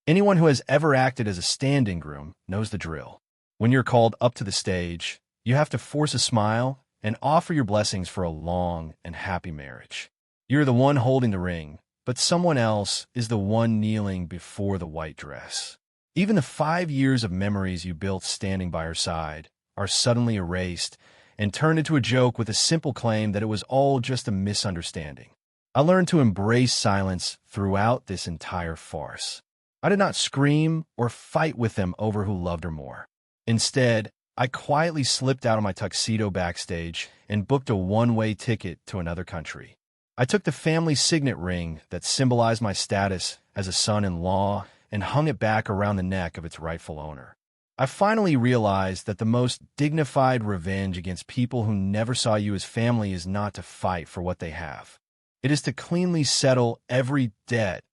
Anyone who has ever acted as a stand-in groom knows the drill. When you're called up to the stage, you have to force a smile and offer your blessings for a long and happy marriage. You're the one holding the ring, but someone else is the one kneeling before the white dress. Even the 5 years of memories you built standing by her side are suddenly erased and turned into a joke with a simple claim that it was all just a misunderstanding. I learned to embrace silence throughout this entire farce. I did not scream or fight with them over who loved her more. Instead, I quietly slipped out of my tuxedo backstage and booked a one-way ticket to another country. I took the family signet ring that symbolized my status as a son-in-law and hung it back around the neck of its rightful owner. I finally realized that the most dignified revenge against people who never saw you as family is not to fight for what they have. It is to cleanly settle every debt,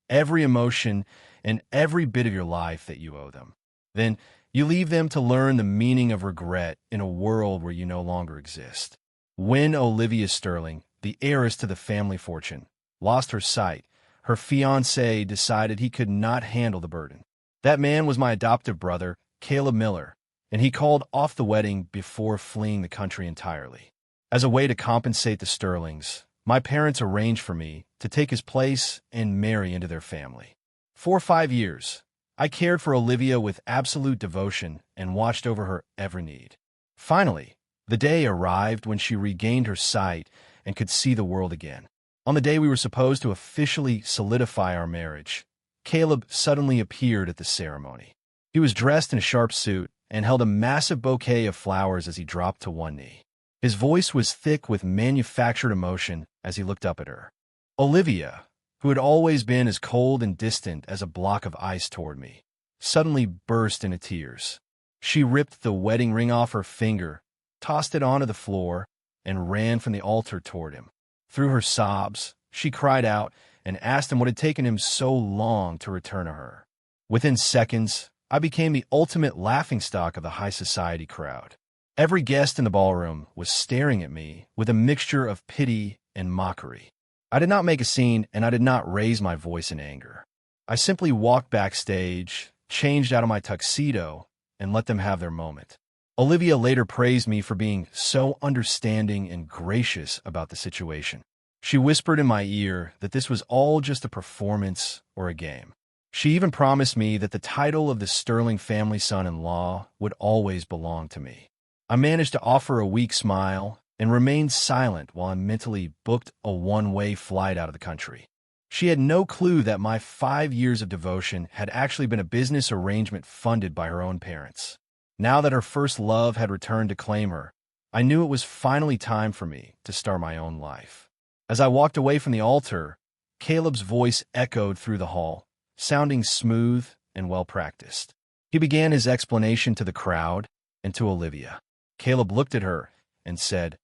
every emotion, and every bit of your life that you owe them. Then you leave them to learn the meaning of regret in a world where you no longer exist. When Olivia Sterling, the heiress to the family fortune, lost her sight, her fiancé decided he could not handle the burden. That man was my adoptive brother, Caleb Miller, and he called off the wedding before fleeing the country entirely. As a way to compensate the Sterlings, my parents arranged for me to take his place and marry into their family. For 5 years, I cared for Olivia with absolute devotion and watched over her every need. Finally, the day arrived when she regained her sight and could see the world again. On the day we were supposed to officially solidify our marriage, Caleb suddenly appeared at the ceremony. He was dressed in a sharp suit and held a massive bouquet of flowers as he dropped to one knee. His voice was thick with manufactured emotion as he looked up at her. Olivia, who had always been as cold and distant as a block of ice toward me, suddenly burst into tears. She ripped the wedding ring off her finger, tossed it onto the floor, and ran from the altar toward him. Through her sobs, she cried out and asked him what had taken him so long to return to her. Within seconds, I became the ultimate laughingstock of the high society crowd. Every guest in the ballroom was staring at me with a mixture of pity and mockery. I did not make a scene, and I did not raise my voice in anger. I simply walked backstage, changed out of my tuxedo, and let them have their moment. Olivia later praised me for being so understanding and gracious about the situation. She whispered in my ear that this was all just a performance or a game. She even promised me that the title of the Sterling family son-in-law would always belong to me. I managed to offer a weak smile and remained silent while I mentally booked a one-way flight out of the country. She had no clue that my 5 years of devotion had actually been a business arrangement funded by her own parents. Now that her first love had returned to claim her, I knew it was finally time for me to start my own life. As I walked away from the altar, Caleb's voice echoed through the hall, sounding smooth and well-practiced. He began his explanation to the crowd and to Olivia. Caleb looked at her and said,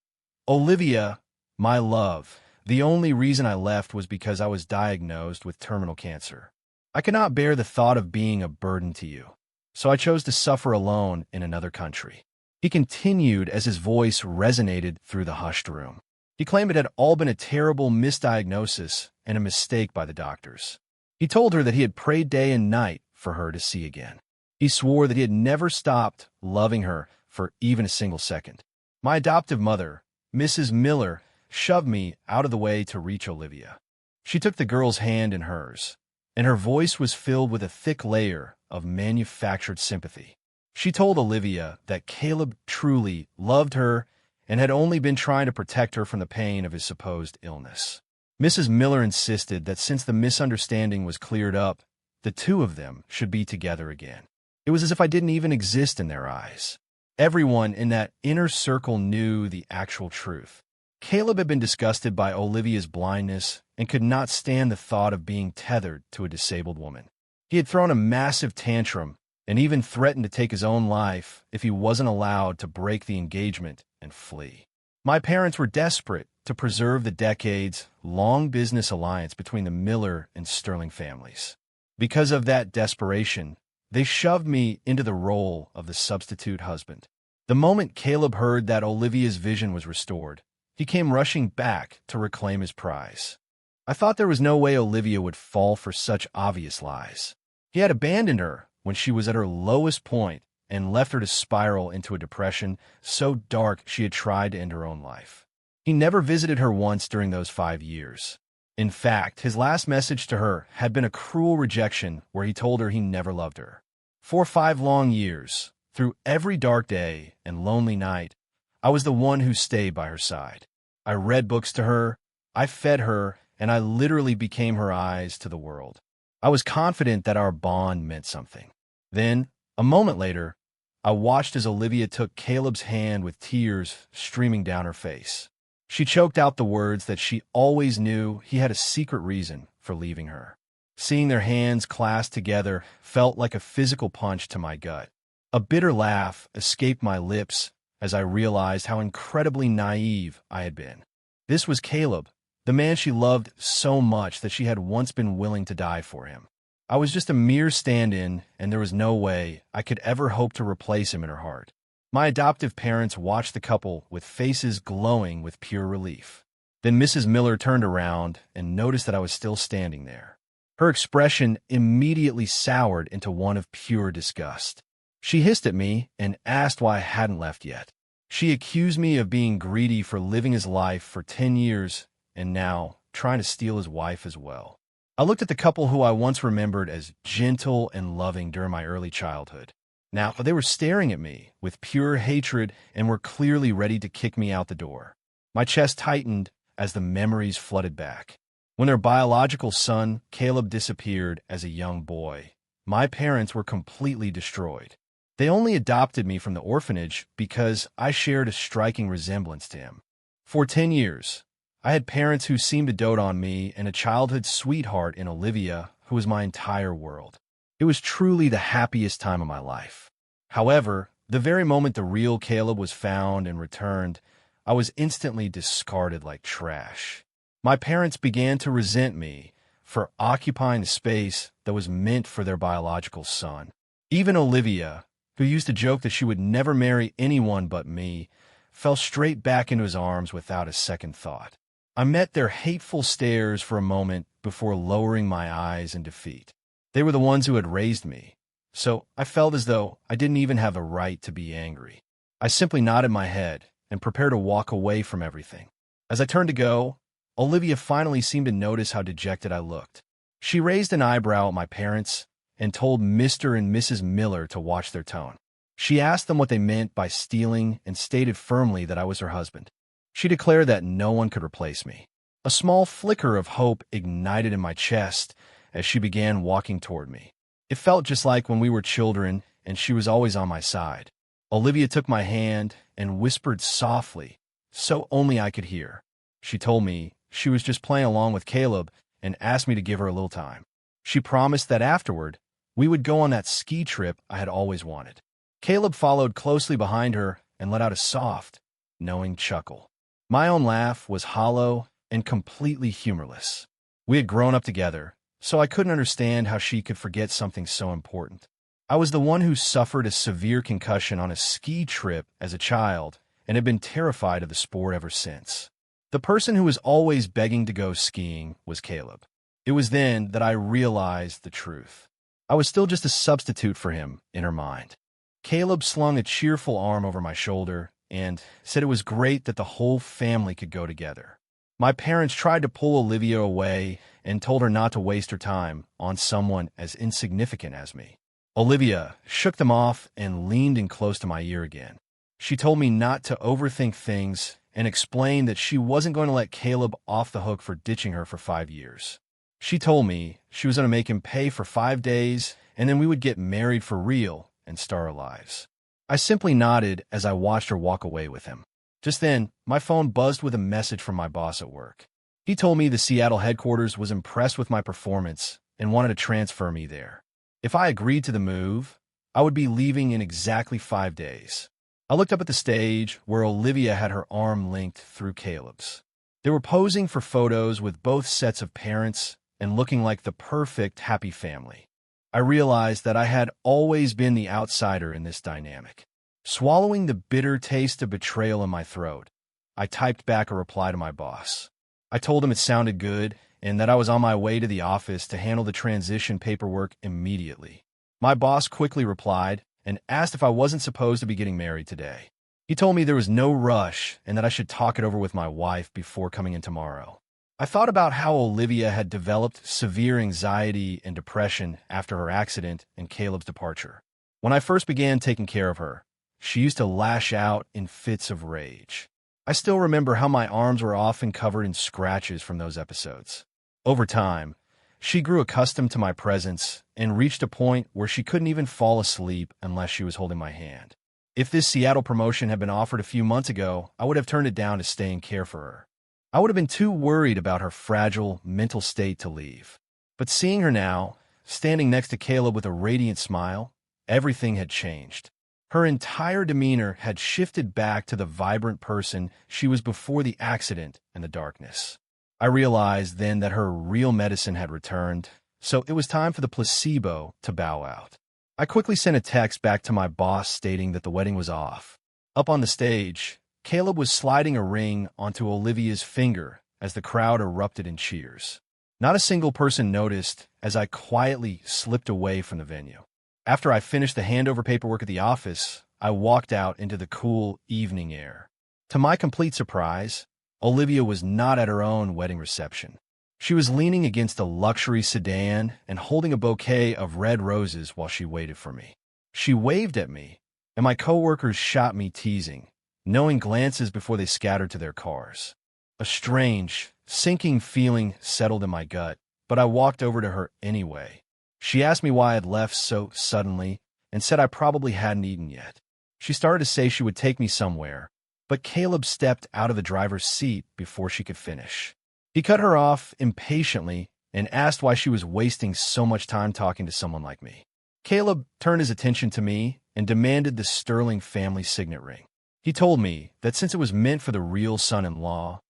"Olivia, my love, the only reason I left was because I was diagnosed with terminal cancer. I could not bear the thought of being a burden to you, so I chose to suffer alone in another country." He continued as his voice resonated through the hushed room. He claimed it had all been a terrible misdiagnosis and a mistake by the doctors. He told her that he had prayed day and night for her to see again. He swore that he had never stopped loving her for even a single second. My adoptive mother, Mrs. Miller, shoved me out of the way to reach Olivia. She took the girl's hand in hers, and her voice was filled with a thick layer of manufactured sympathy. She told Olivia that Caleb truly loved her and had only been trying to protect her from the pain of his supposed illness. Mrs. Miller insisted that since the misunderstanding was cleared up, the two of them should be together again. It was as if I didn't even exist in their eyes. Everyone in that inner circle knew the actual truth. Caleb had been disgusted by Olivia's blindness and could not stand the thought of being tethered to a disabled woman. He had thrown a massive tantrum and even threatened to take his own life if he wasn't allowed to break the engagement and flee. My parents were desperate to preserve the decades-long business alliance between the Miller and Sterling families. Because of that desperation, they shoved me into the role of the substitute husband. The moment Caleb heard that Olivia's vision was restored, he came rushing back to reclaim his prize. I thought there was no way Olivia would fall for such obvious lies. He had abandoned her when she was at her lowest point and left her to spiral into a depression so dark she had tried to end her own life. He never visited her once during those 5 years. In fact, his last message to her had been a cruel rejection where he told her he never loved her. For 5 long years, through every dark day and lonely night, I was the one who stayed by her side. I read books to her, I fed her, and I literally became her eyes to the world. I was confident that our bond meant something. Then, a moment later, I watched as Olivia took Caleb's hand with tears streaming down her face. She choked out the words that she always knew he had a secret reason for leaving her. Seeing their hands clasped together felt like a physical punch to my gut. A bitter laugh escaped my lips as I realized how incredibly naive I had been. This was Caleb, the man she loved so much that she had once been willing to die for him. I was just a mere stand-in, and there was no way I could ever hope to replace him in her heart. My adoptive parents watched the couple with faces glowing with pure relief. Then Mrs. Miller turned around and noticed that I was still standing there. Her expression immediately soured into one of pure disgust. She hissed at me and asked why I hadn't left yet. She accused me of being greedy for living his life for 10 years and now trying to steal his wife as well. I looked at the couple who I once remembered as gentle and loving during my early childhood. Now they were staring at me with pure hatred and were clearly ready to kick me out the door. My chest tightened as the memories flooded back. When their biological son, Caleb, disappeared as a young boy, my parents were completely destroyed. They only adopted me from the orphanage because I shared a striking resemblance to him. For 10 years, I had parents who seemed to dote on me and a childhood sweetheart in Olivia, who was my entire world. It was truly the happiest time of my life. However, the very moment the real Caleb was found and returned, I was instantly discarded like trash. My parents began to resent me for occupying the space that was meant for their biological son. Even Olivia, who used to joke that she would never marry anyone but me, fell straight back into his arms without a second thought. I met their hateful stares for a moment before lowering my eyes in defeat. They were the ones who had raised me, so I felt as though I didn't even have a right to be angry. I simply nodded my head and prepared to walk away from everything. As I turned to go, Olivia finally seemed to notice how dejected I looked. She raised an eyebrow at my parents and told Mr. and Mrs. Miller to watch their tone. She asked them what they meant by stealing and stated firmly that I was her husband. She declared that no one could replace me. A small flicker of hope ignited in my chest as she began walking toward me. It felt just like when we were children and she was always on my side. Olivia took my hand and whispered softly, so only I could hear. She told me she was just playing along with Caleb and asked me to give her a little time. She promised that afterward, we would go on that ski trip I had always wanted. Caleb followed closely behind her and let out a soft, knowing chuckle. My own laugh was hollow and completely humorless. We had grown up together, so I couldn't understand how she could forget something so important. I was the one who suffered a severe concussion on a ski trip as a child and had been terrified of the sport ever since. The person who was always begging to go skiing was Caleb. It was then that I realized the truth. I was still just a substitute for him in her mind. Caleb slung a cheerful arm over my shoulder and said it was great that the whole family could go together. My parents tried to pull Olivia away and told her not to waste her time on someone as insignificant as me. Olivia shook them off and leaned in close to my ear again. She told me not to overthink things and explained that she wasn't going to let Caleb off the hook for ditching her for 5 years. She told me she was going to make him pay for 5 days and then we would get married for real and start our lives. I simply nodded as I watched her walk away with him. Just then, my phone buzzed with a message from my boss at work. He told me the Seattle headquarters was impressed with my performance and wanted to transfer me there. If I agreed to the move, I would be leaving in exactly 5 days. I looked up at the stage where Olivia had her arm linked through Caleb's. They were posing for photos with both sets of parents and looking like the perfect happy family. I realized that I had always been the outsider in this dynamic. Swallowing the bitter taste of betrayal in my throat, I typed back a reply to my boss. I told him it sounded good and that I was on my way to the office to handle the transition paperwork immediately. My boss quickly replied and asked if I wasn't supposed to be getting married today. He told me there was no rush and that I should talk it over with my wife before coming in tomorrow. I thought about how Olivia had developed severe anxiety and depression after her accident and Caleb's departure. When I first began taking care of her, she used to lash out in fits of rage. I still remember how my arms were often covered in scratches from those episodes. Over time, she grew accustomed to my presence and reached a point where she couldn't even fall asleep unless she was holding my hand. If this Seattle promotion had been offered a few months ago, I would have turned it down to stay and care for her. I would have been too worried about her fragile mental state to leave. But seeing her now, standing next to Caleb with a radiant smile, everything had changed. Her entire demeanor had shifted back to the vibrant person she was before the accident and the darkness. I realized then that her real medicine had returned, so it was time for the placebo to bow out. I quickly sent a text back to my boss stating that the wedding was off. Up on the stage, Caleb was sliding a ring onto Olivia's finger as the crowd erupted in cheers. Not a single person noticed as I quietly slipped away from the venue. After I finished the handover paperwork at the office, I walked out into the cool evening air. To my complete surprise, Olivia was not at her own wedding reception. She was leaning against a luxury sedan and holding a bouquet of red roses while she waited for me. She waved at me, and my coworkers shot me teasing, knowing glances before they scattered to their cars. A strange, sinking feeling settled in my gut, but I walked over to her anyway. She asked me why I had left so suddenly and said I probably hadn't eaten yet. She started to say she would take me somewhere, but Caleb stepped out of the driver's seat before she could finish. He cut her off impatiently and asked why she was wasting so much time talking to someone like me. Caleb turned his attention to me and demanded the Sterling family signet ring. He told me that since it was meant for the real son-in-law,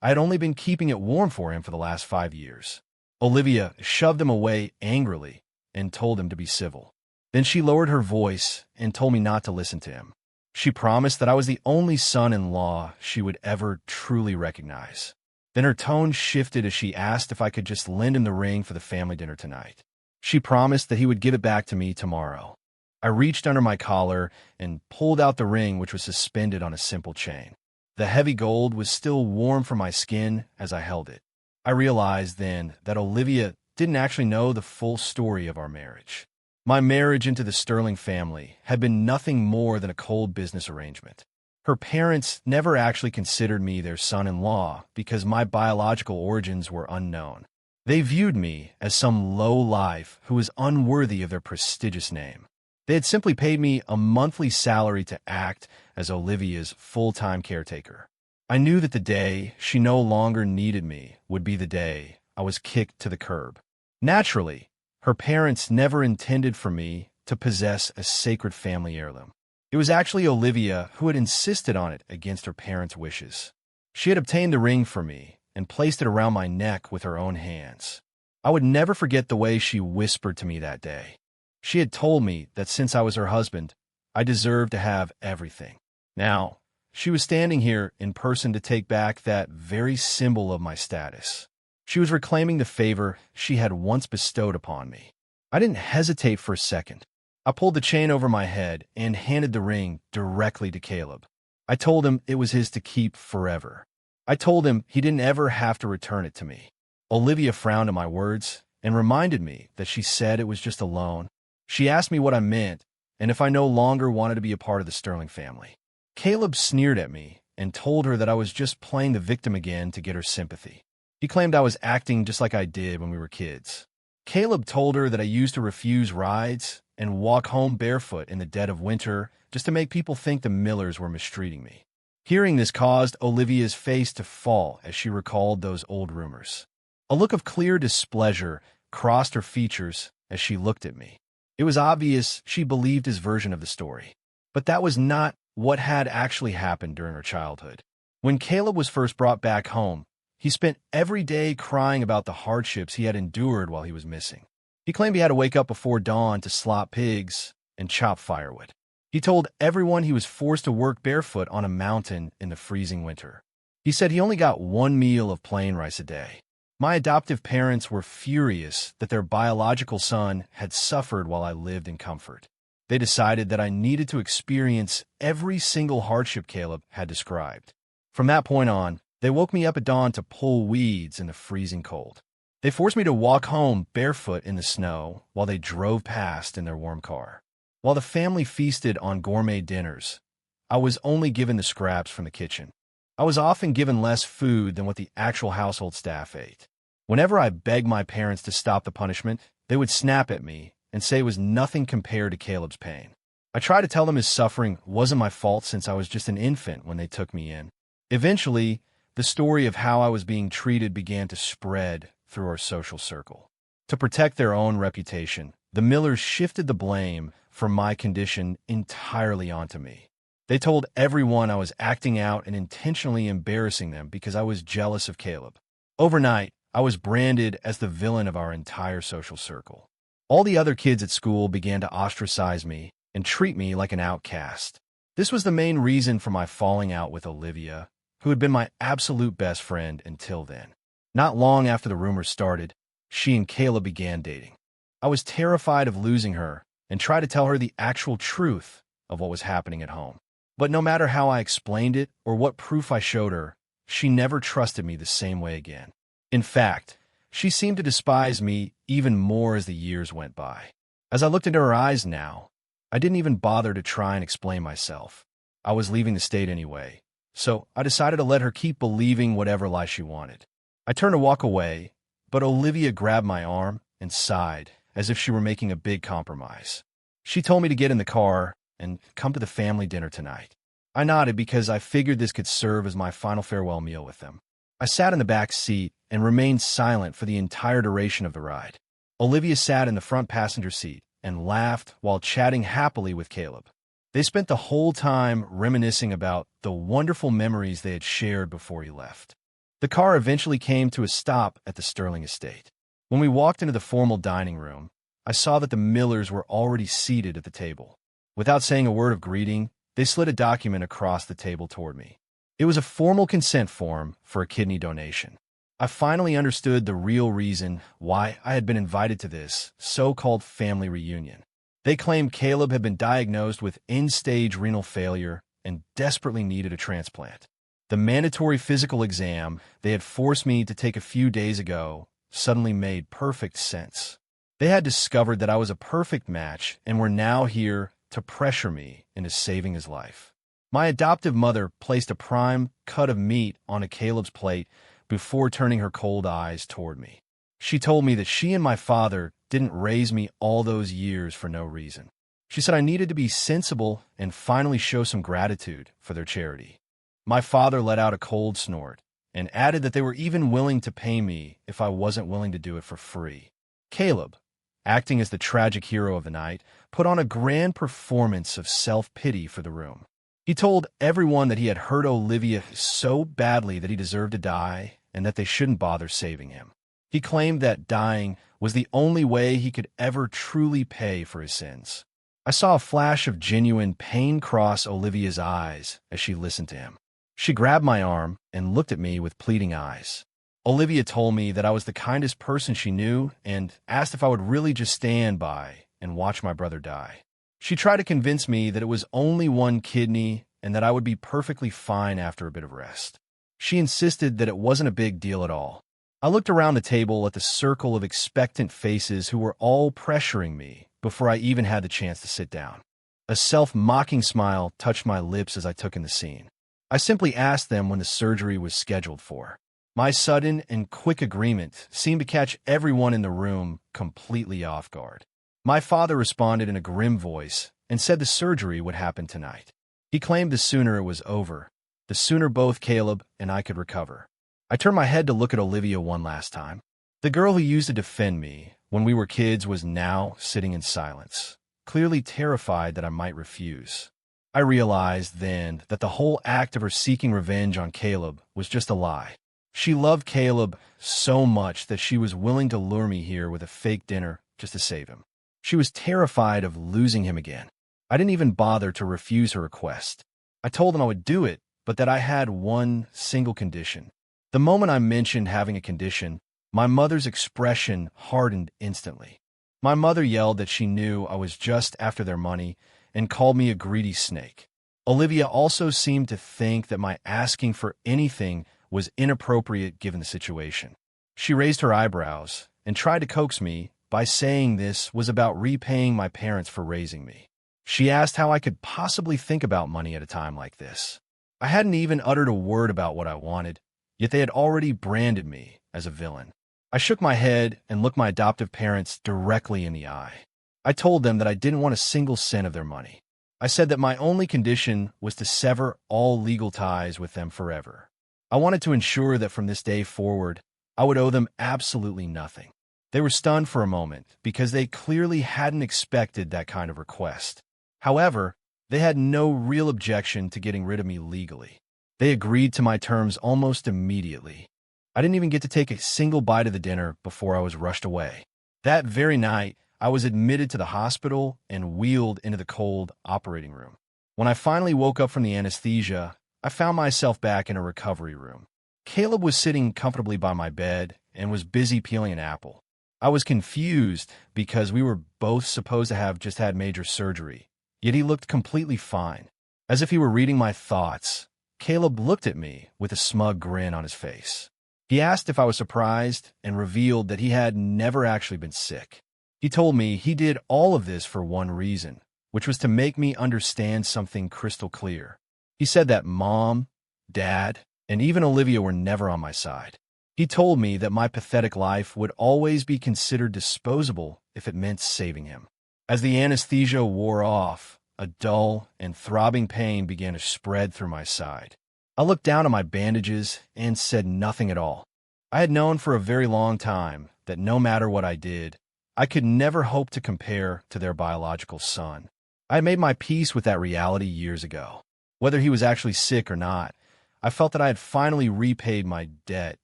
I had only been keeping it warm for him for the last 5 years. Olivia shoved him away angrily and told him to be civil. Then she lowered her voice and told me not to listen to him. She promised that I was the only son-in-law she would ever truly recognize. Then her tone shifted as she asked if I could just lend him the ring for the family dinner tonight. She promised that he would give it back to me tomorrow. I reached under my collar and pulled out the ring, which was suspended on a simple chain. The heavy gold was still warm from my skin as I held it. I realized then that Olivia didn't actually know the full story of our marriage. My marriage into the Sterling family had been nothing more than a cold business arrangement. Her parents never actually considered me their son-in-law because my biological origins were unknown. They viewed me as some low-life who was unworthy of their prestigious name. They had simply paid me a monthly salary to act as Olivia's full-time caretaker. I knew that the day she no longer needed me would be the day I was kicked to the curb. Naturally, her parents never intended for me to possess a sacred family heirloom. It was actually Olivia who had insisted on it against her parents' wishes. She had obtained the ring for me and placed it around my neck with her own hands. I would never forget the way she whispered to me that day. She had told me that since I was her husband, I deserved to have everything. Now, she was standing here in person to take back that very symbol of my status. She was reclaiming the favor she had once bestowed upon me. I didn't hesitate for a second. I pulled the chain over my head and handed the ring directly to Caleb. I told him it was his to keep forever. I told him he didn't ever have to return it to me. Olivia frowned at my words and reminded me that she said it was just a loan. She asked me what I meant and if I no longer wanted to be a part of the Sterling family. Caleb sneered at me and told her that I was just playing the victim again to get her sympathy. He claimed I was acting just like I did when we were kids. Caleb told her that I used to refuse rides and walk home barefoot in the dead of winter just to make people think the Millers were mistreating me. Hearing this caused Olivia's face to fall as she recalled those old rumors. A look of clear displeasure crossed her features as she looked at me. It was obvious she believed his version of the story. But that was not what had actually happened during her childhood. When Caleb was first brought back home, he spent every day crying about the hardships he had endured while he was missing. He claimed he had to wake up before dawn to slaughter pigs and chop firewood. He told everyone he was forced to work barefoot on a mountain in the freezing winter. He said he only got one meal of plain rice a day. My adoptive parents were furious that their biological son had suffered while I lived in comfort. They decided that I needed to experience every single hardship Caleb had described. From that point on, they woke me up at dawn to pull weeds in the freezing cold. They forced me to walk home barefoot in the snow while they drove past in their warm car. While the family feasted on gourmet dinners, I was only given the scraps from the kitchen. I was often given less food than what the actual household staff ate. Whenever I begged my parents to stop the punishment, they would snap at me and say it was nothing compared to Caleb's pain. I tried to tell them his suffering wasn't my fault since I was just an infant when they took me in. Eventually, the story of how I was being treated began to spread through our social circle. To protect their own reputation, the Millers shifted the blame for my condition entirely onto me. They told everyone I was acting out and intentionally embarrassing them because I was jealous of Caleb. Overnight, I was branded as the villain of our entire social circle. All the other kids at school began to ostracize me and treat me like an outcast. This was the main reason for my falling out with Olivia, who had been my absolute best friend until then. Not long after the rumors started, she and Caleb began dating. I was terrified of losing her and tried to tell her the actual truth of what was happening at home. But no matter how I explained it or what proof I showed her, she never trusted me the same way again. In fact, she seemed to despise me even more as the years went by. As I looked into her eyes now, I didn't even bother to try and explain myself. I was leaving the state anyway, so I decided to let her keep believing whatever lie she wanted. I turned to walk away, but Olivia grabbed my arm and sighed as if she were making a big compromise. She told me to get in the car and come to the family dinner tonight. I nodded because I figured this could serve as my final farewell meal with them. I sat in the back seat and remained silent for the entire duration of the ride. Olivia sat in the front passenger seat and laughed while chatting happily with Caleb. They spent the whole time reminiscing about the wonderful memories they had shared before he left. The car eventually came to a stop at the Sterling estate. When we walked into the formal dining room, I saw that the Millers were already seated at the table. Without saying a word of greeting, they slid a document across the table toward me. It was a formal consent form for a kidney donation. I finally understood the real reason why I had been invited to this so-called family reunion. They claimed Caleb had been diagnosed with end-stage renal failure and desperately needed a transplant. The mandatory physical exam they had forced me to take a few days ago suddenly made perfect sense. They had discovered that I was a perfect match and were now here to pressure me into saving his life. My adoptive mother placed a prime cut of meat on Caleb's plate before turning her cold eyes toward me. She told me that she and my father didn't raise me all those years for no reason. She said I needed to be sensible and finally show some gratitude for their charity. My father let out a cold snort and added that they were even willing to pay me if I wasn't willing to do it for free. Caleb, acting as the tragic hero of the night, put on a grand performance of self-pity for the room. He told everyone that he had hurt Olivia so badly that he deserved to die and that they shouldn't bother saving him. He claimed that dying was the only way he could ever truly pay for his sins. I saw a flash of genuine pain cross Olivia's eyes as she listened to him. She grabbed my arm and looked at me with pleading eyes. Olivia told me that I was the kindest person she knew and asked if I would really just stand by and watch my brother die. She tried to convince me that it was only one kidney and that I would be perfectly fine after a bit of rest. She insisted that it wasn't a big deal at all. I looked around the table at the circle of expectant faces who were all pressuring me before I even had the chance to sit down. A self-mocking smile touched my lips as I took in the scene. I simply asked them when the surgery was scheduled for. My sudden and quick agreement seemed to catch everyone in the room completely off guard. My father responded in a grim voice and said the surgery would happen tonight. He claimed the sooner it was over, the sooner both Caleb and I could recover. I turned my head to look at Olivia one last time. The girl who used to defend me when we were kids was now sitting in silence, clearly terrified that I might refuse. I realized then that the whole act of her seeking revenge on Caleb was just a lie. She loved Caleb so much that she was willing to lure me here with a fake dinner just to save him. She was terrified of losing him again. I didn't even bother to refuse her request. I told them I would do it, but that I had one single condition. The moment I mentioned having a condition, My mother's expression hardened instantly. My mother yelled that she knew I was just after their money and called me a greedy snake. Olivia also seemed to think that my asking for anything was inappropriate given the situation. She raised her eyebrows and tried to coax me by saying this was about repaying my parents for raising me. She asked how I could possibly think about money at a time like this. I hadn't even uttered a word about what I wanted, yet they had already branded me as a villain. I shook my head and looked my adoptive parents directly in the eye. I told them that I didn't want a single cent of their money. I said that my only condition was to sever all legal ties with them forever. I wanted to ensure that from this day forward, I would owe them absolutely nothing. They were stunned for a moment because they clearly hadn't expected that kind of request. However, they had no real objection to getting rid of me legally. They agreed to my terms almost immediately. I didn't even get to take a single bite of the dinner before I was rushed away. That very night, I was admitted to the hospital and wheeled into the cold operating room. When I finally woke up from the anesthesia, I found myself back in a recovery room. Caleb was sitting comfortably by my bed and was busy peeling an apple. I was confused because we were both supposed to have just had major surgery, yet he looked completely fine. As if he were reading my thoughts, Caleb looked at me with a smug grin on his face. He asked if I was surprised and revealed that he had never actually been sick. He told me he did all of this for one reason, which was to make me understand something crystal clear. He said that Mom, Dad, and even Olivia were never on my side. He told me that my pathetic life would always be considered disposable if it meant saving him. As the anesthesia wore off, a dull and throbbing pain began to spread through my side. I looked down at my bandages and said nothing at all. I had known for a very long time that no matter what I did, I could never hope to compare to their biological son. I had made my peace with that reality years ago. Whether he was actually sick or not, I felt that I had finally repaid my debt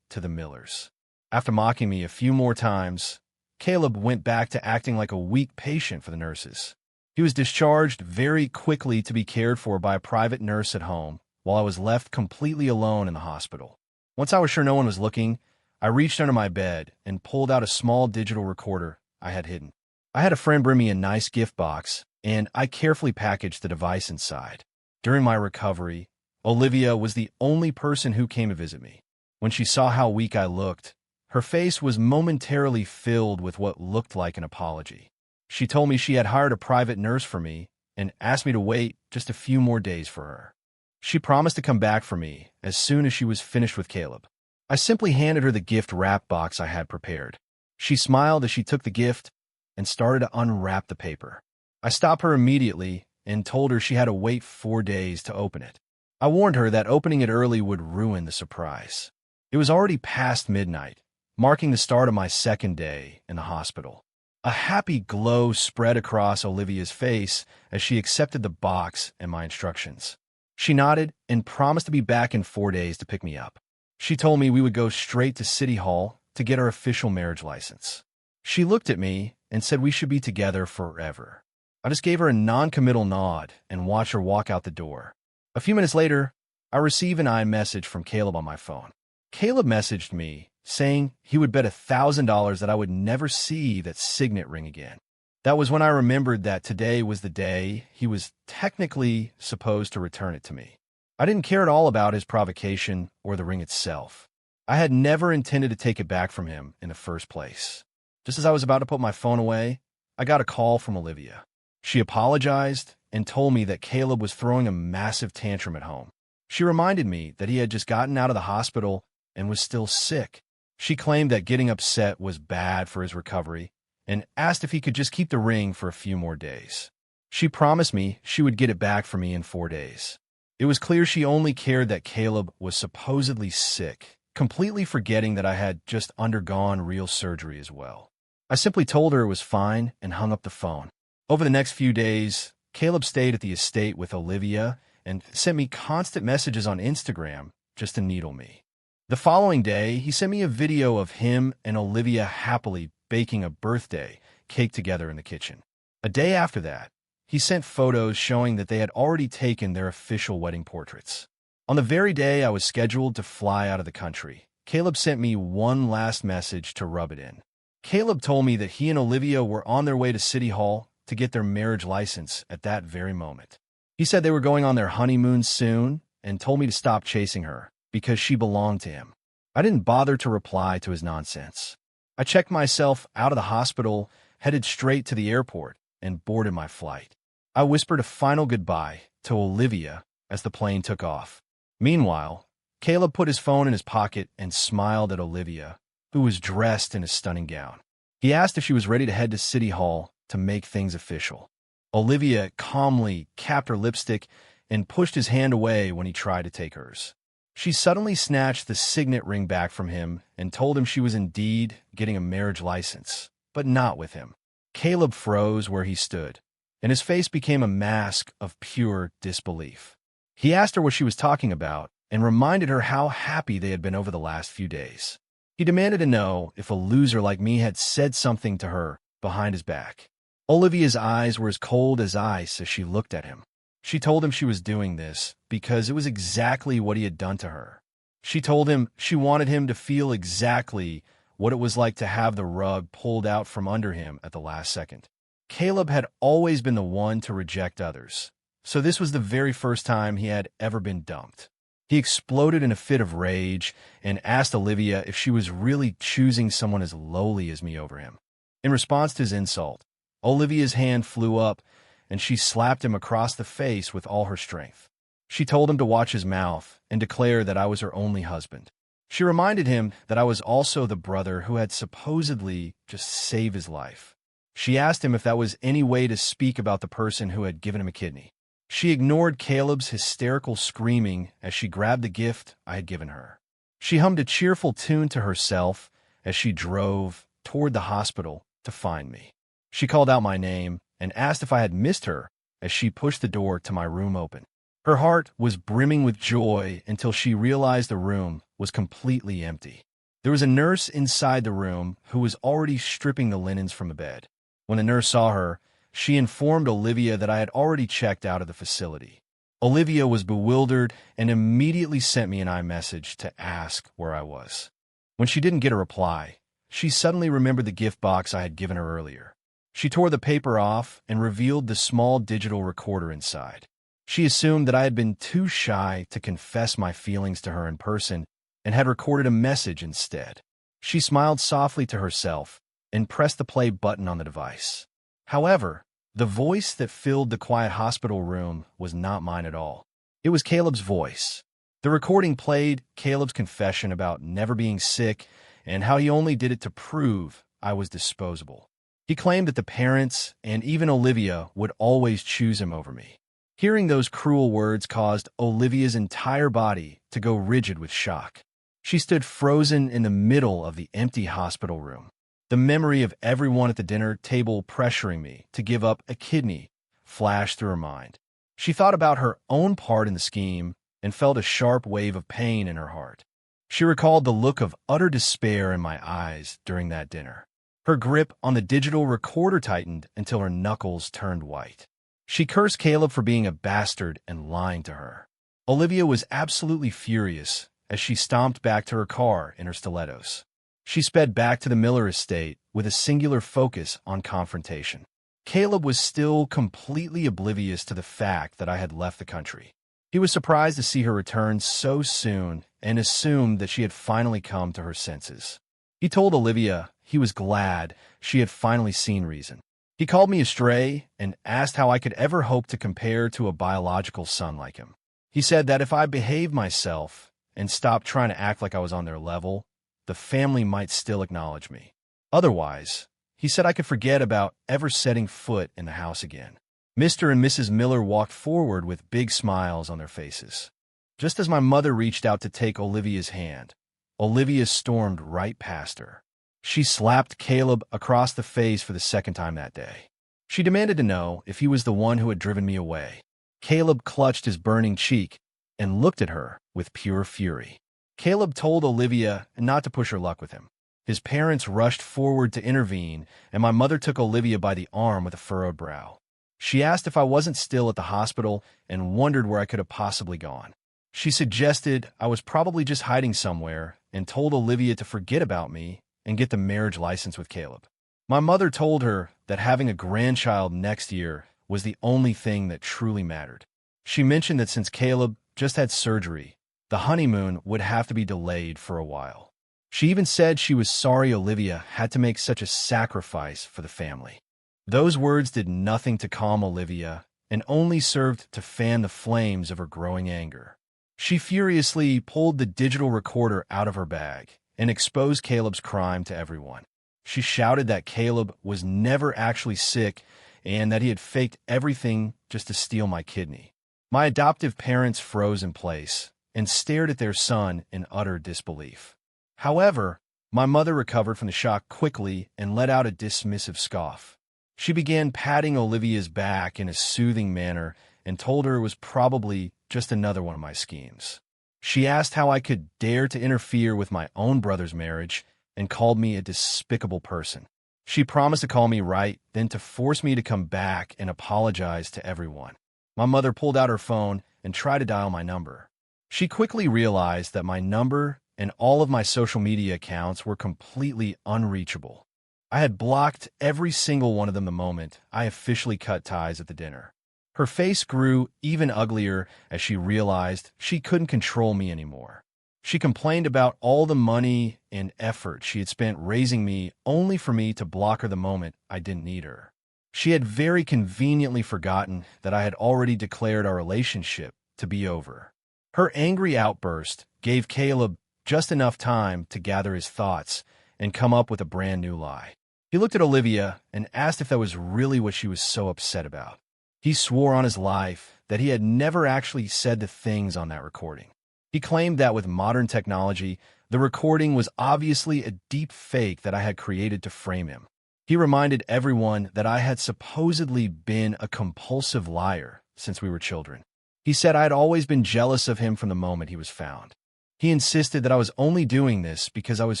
to the Millers. After mocking me a few more times, Caleb went back to acting like a weak patient for the nurses. He was discharged very quickly to be cared for by a private nurse at home, while I was left completely alone in the hospital. Once I was sure no one was looking, I reached under my bed and pulled out a small digital recorder I had hidden. I had a friend bring me a nice gift box, and I carefully packaged the device inside. During my recovery, Olivia was the only person who came to visit me. When she saw how weak I looked, her face was momentarily filled with what looked like an apology. She told me she had hired a private nurse for me and asked me to wait just a few more days for her. She promised to come back for me as soon as she was finished with Caleb. I simply handed her the gift wrap box I had prepared. She smiled as she took the gift and started to unwrap the paper. I stopped her immediately and told her she had to wait 4 days to open it. I warned her that opening it early would ruin the surprise. It was already past midnight, marking the start of my second day in the hospital. A happy glow spread across Olivia's face as she accepted the box and my instructions. She nodded and promised to be back in 4 days to pick me up. She told me we would go straight to City Hall to get our official marriage license. She looked at me and said we should be together forever. I just gave her a non-committal nod and watched her walk out the door. A few minutes later, I received an iMessage from Caleb on my phone. Caleb messaged me, saying he would bet $1,000 that I would never see that signet ring again. That was when I remembered that today was the day he was technically supposed to return it to me. I didn't care at all about his provocation or the ring itself. I had never intended to take it back from him in the first place. Just as I was about to put my phone away, I got a call from Olivia. She apologized and told me that Caleb was throwing a massive tantrum at home. She reminded me that he had just gotten out of the hospital and was still sick. She claimed that getting upset was bad for his recovery and asked if he could just keep the ring for a few more days. She promised me she would get it back for me in 4 days. It was clear she only cared that Caleb was supposedly sick, completely forgetting that I had just undergone real surgery as well. I simply told her it was fine and hung up the phone. Over the next few days, Caleb stayed at the estate with Olivia and sent me constant messages on Instagram just to needle me. The following day, he sent me a video of him and Olivia happily baking a birthday cake together in the kitchen. A day after that, he sent photos showing that they had already taken their official wedding portraits. On the very day I was scheduled to fly out of the country, Caleb sent me one last message to rub it in. Caleb told me that he and Olivia were on their way to City Hall to get their marriage license at that very moment. He said they were going on their honeymoon soon and told me to stop chasing her because she belonged to him. I didn't bother to reply to his nonsense. I checked myself out of the hospital, headed straight to the airport, and boarded my flight. I whispered a final goodbye to Olivia as the plane took off. Meanwhile, Caleb put his phone in his pocket and smiled at Olivia, who was dressed in a stunning gown. He asked if she was ready to head to City Hall to make things official. Olivia calmly capped her lipstick and pushed his hand away when he tried to take hers. She suddenly snatched the signet ring back from him and told him she was indeed getting a marriage license, but not with him. Caleb froze where he stood, and his face became a mask of pure disbelief. He asked her what she was talking about and reminded her how happy they had been over the last few days. He demanded to know if a loser like me had said something to her behind his back. Olivia's eyes were as cold as ice as she looked at him. She told him she was doing this because it was exactly what he had done to her. She told him she wanted him to feel exactly what it was like to have the rug pulled out from under him at the last second. Caleb had always been the one to reject others, so this was the very first time he had ever been dumped. He exploded in a fit of rage and asked Olivia if she was really choosing someone as lowly as me over him. In response to his insult, Olivia's hand flew up and she slapped him across the face with all her strength. She told him to watch his mouth and declare that I was her only husband. She reminded him that I was also the brother who had supposedly just saved his life. She asked him if that was any way to speak about the person who had given him a kidney. She ignored Caleb's hysterical screaming as she grabbed the gift I had given her. She hummed a cheerful tune to herself as she drove toward the hospital to find me. She called out my name and asked if I had missed her as she pushed the door to my room open. Her heart was brimming with joy until she realized the room was completely empty. There was a nurse inside the room who was already stripping the linens from the bed. When the nurse saw her, she informed Olivia that I had already checked out of the facility. Olivia was bewildered and immediately sent me an iMessage to ask where I was. When she didn't get a reply, she suddenly remembered the gift box I had given her earlier. She tore the paper off and revealed the small digital recorder inside. She assumed that I had been too shy to confess my feelings to her in person and had recorded a message instead. She smiled softly to herself and pressed the play button on the device. However, the voice that filled the quiet hospital room was not mine at all. It was Caleb's voice. The recording played Caleb's confession about never being sick and how he only did it to prove I was disposable. He claimed that the parents and even Olivia would always choose him over me. Hearing those cruel words caused Olivia's entire body to go rigid with shock. She stood frozen in the middle of the empty hospital room. The memory of everyone at the dinner table pressuring me to give up a kidney flashed through her mind. She thought about her own part in the scheme and felt a sharp wave of pain in her heart. She recalled the look of utter despair in my eyes during that dinner. Her grip on the digital recorder tightened until her knuckles turned white. She cursed Caleb for being a bastard and lying to her. Olivia was absolutely furious as she stomped back to her car in her stilettos. She sped back to the Miller estate with a singular focus on confrontation. Caleb was still completely oblivious to the fact that I had left the country. He was surprised to see her return so soon and assumed that she had finally come to her senses. He told Olivia he was glad she had finally seen reason. He called me a stray and asked how I could ever hope to compare to a biological son like him. He said that if I behaved myself and stopped trying to act like I was on their level, the family might still acknowledge me. Otherwise, he said I could forget about ever setting foot in the house again. Mr. and Mrs. Miller walked forward with big smiles on their faces. Just as my mother reached out to take Olivia's hand, Olivia stormed right past her. She slapped Caleb across the face for the second time that day. She demanded to know if he was the one who had driven me away. Caleb clutched his burning cheek and looked at her with pure fury. Caleb told Olivia not to push her luck with him. His parents rushed forward to intervene, and my mother took Olivia by the arm with a furrowed brow. She asked if I wasn't still at the hospital and wondered where I could have possibly gone. She suggested I was probably just hiding somewhere and told Olivia to forget about me and get the marriage license with Caleb. My mother told her that having a grandchild next year was the only thing that truly mattered. She mentioned that since Caleb just had surgery, the honeymoon would have to be delayed for a while. She even said she was sorry Olivia had to make such a sacrifice for the family. Those words did nothing to calm Olivia and only served to fan the flames of her growing anger. She furiously pulled the digital recorder out of her bag and exposed Caleb's crime to everyone. She shouted that Caleb was never actually sick and that he had faked everything just to steal my kidney. My adoptive parents froze in place and stared at their son in utter disbelief. However, my mother recovered from the shock quickly and let out a dismissive scoff. She began patting Olivia's back in a soothing manner and told her it was probably just another one of my schemes. She asked how I could dare to interfere with my own brother's marriage and called me a despicable person. She promised to call me right, then to force me to come back and apologize to everyone. My mother pulled out her phone and tried to dial my number. She quickly realized that my number and all of my social media accounts were completely unreachable. I had blocked every single one of them the moment I officially cut ties at the dinner. Her face grew even uglier as she realized she couldn't control me anymore. She complained about all the money and effort she had spent raising me only for me to block her the moment I didn't need her. She had very conveniently forgotten that I had already declared our relationship to be over. Her angry outburst gave Caleb just enough time to gather his thoughts and come up with a brand new lie. He looked at Olivia and asked if that was really what she was so upset about. He swore on his life that he had never actually said the things on that recording. He claimed that with modern technology, the recording was obviously a deep fake that I had created to frame him. He reminded everyone that I had supposedly been a compulsive liar since we were children. He said I had always been jealous of him from the moment he was found. He insisted that I was only doing this because I was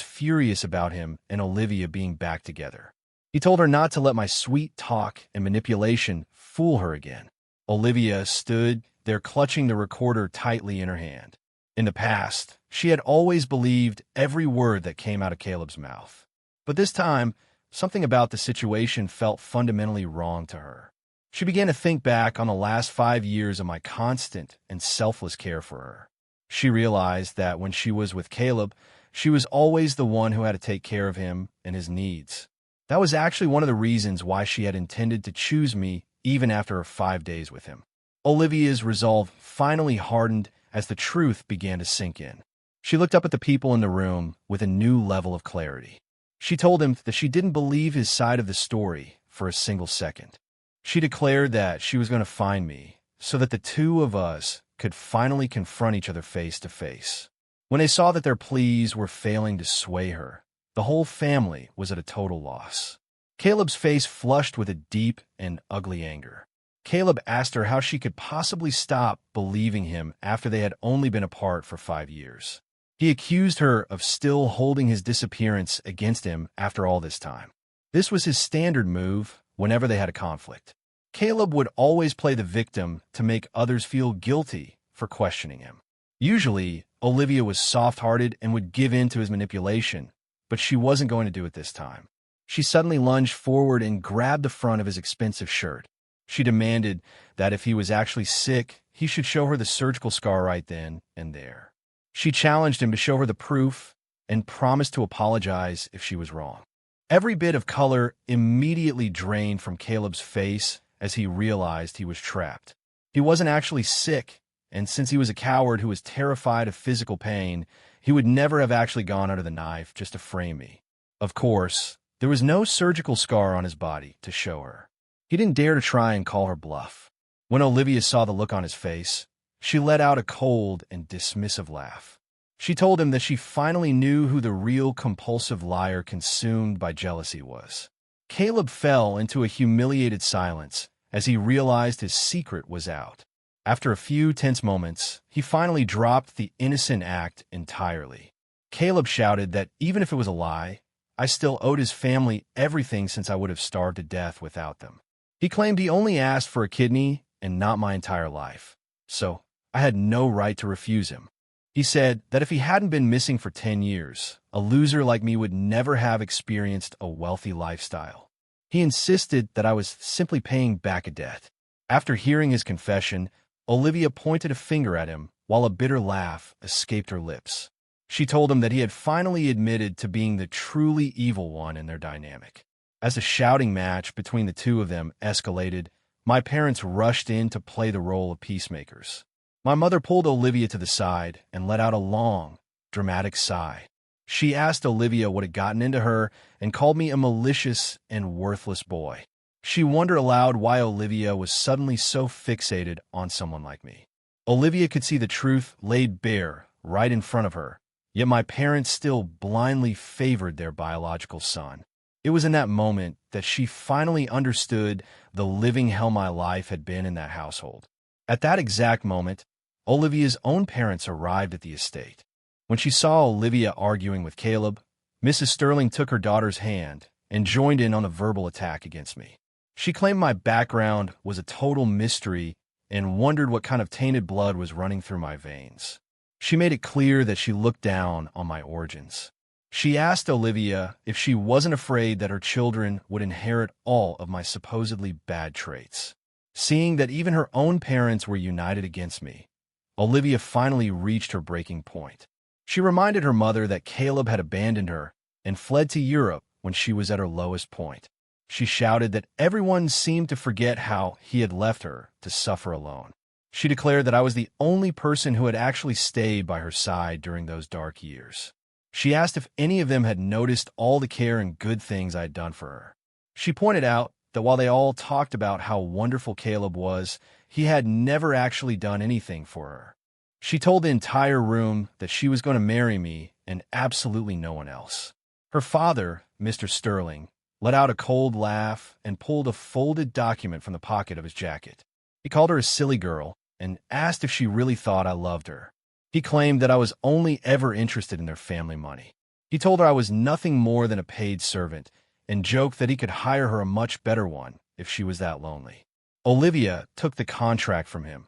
furious about him and Olivia being back together. He told her not to let my sweet talk and manipulation fool her again. Olivia stood there clutching the recorder tightly in her hand. In the past, she had always believed every word that came out of Caleb's mouth. But this time, something about the situation felt fundamentally wrong to her. She began to think back on the last 5 years of my constant and selfless care for her. She realized that when she was with Caleb, she was always the one who had to take care of him and his needs. That was actually one of the reasons why she had intended to choose me even after her 5 days with him. Olivia's resolve finally hardened as the truth began to sink in. She looked up at the people in the room with a new level of clarity. She told him that she didn't believe his side of the story for a single second. She declared that she was going to find me so that the two of us could finally confront each other face to face. When they saw that their pleas were failing to sway her, the whole family was at a total loss. Caleb's face flushed with a deep and ugly anger. Caleb asked her how she could possibly stop believing him after they had only been apart for 5 years. He accused her of still holding his disappearance against him after all this time. This was his standard move whenever they had a conflict. Caleb would always play the victim to make others feel guilty for questioning him. Usually, Olivia was soft-hearted and would give in to his manipulation, but she wasn't going to do it this time. She suddenly lunged forward and grabbed the front of his expensive shirt. She demanded that if he was actually sick, he should show her the surgical scar right then and there. She challenged him to show her the proof and promised to apologize if she was wrong. Every bit of color immediately drained from Caleb's face as he realized he was trapped. He wasn't actually sick, and since he was a coward who was terrified of physical pain, he would never have actually gone under the knife just to frame me. Of course, there was no surgical scar on his body to show her. He didn't dare to try and call her bluff. When Olivia saw the look on his face, she let out a cold and dismissive laugh. She told him that she finally knew who the real compulsive liar consumed by jealousy was. Caleb fell into a humiliated silence as he realized his secret was out. After a few tense moments, he finally dropped the innocent act entirely. Caleb shouted that even if it was a lie, I still owed his family everything since I would have starved to death without them. He claimed he only asked for a kidney and not my entire life, so I had no right to refuse him. He said that if he hadn't been missing for 10 years, a loser like me would never have experienced a wealthy lifestyle. He insisted that I was simply paying back a debt. After hearing his confession, Olivia pointed a finger at him while a bitter laugh escaped her lips. She told him that he had finally admitted to being the truly evil one in their dynamic. As the shouting match between the two of them escalated, my parents rushed in to play the role of peacemakers. My mother pulled Olivia to the side and let out a long, dramatic sigh. She asked Olivia what had gotten into her and called me a malicious and worthless boy. She wondered aloud why Olivia was suddenly so fixated on someone like me. Olivia could see the truth laid bare right in front of her, yet my parents still blindly favored their biological son. It was in that moment that she finally understood the living hell my life had been in that household. At that exact moment, Olivia's own parents arrived at the estate. When she saw Olivia arguing with Caleb, Mrs. Sterling took her daughter's hand and joined in on a verbal attack against me. She claimed my background was a total mystery and wondered what kind of tainted blood was running through my veins. She made it clear that she looked down on my origins. She asked Olivia if she wasn't afraid that her children would inherit all of my supposedly bad traits. Seeing that even her own parents were united against me, Olivia finally reached her breaking point. She reminded her mother that Caleb had abandoned her and fled to Europe when she was at her lowest point. She shouted that everyone seemed to forget how he had left her to suffer alone. She declared that I was the only person who had actually stayed by her side during those dark years. She asked if any of them had noticed all the care and good things I had done for her. She pointed out that while they all talked about how wonderful Caleb was, he had never actually done anything for her. She told the entire room that she was going to marry me and absolutely no one else. Her father, Mr. Sterling, let out a cold laugh and pulled a folded document from the pocket of his jacket. He called her a silly girl and asked if she really thought I loved her. He claimed that I was only ever interested in their family money. He told her I was nothing more than a paid servant and joked that he could hire her a much better one if she was that lonely. Olivia took the contract from him,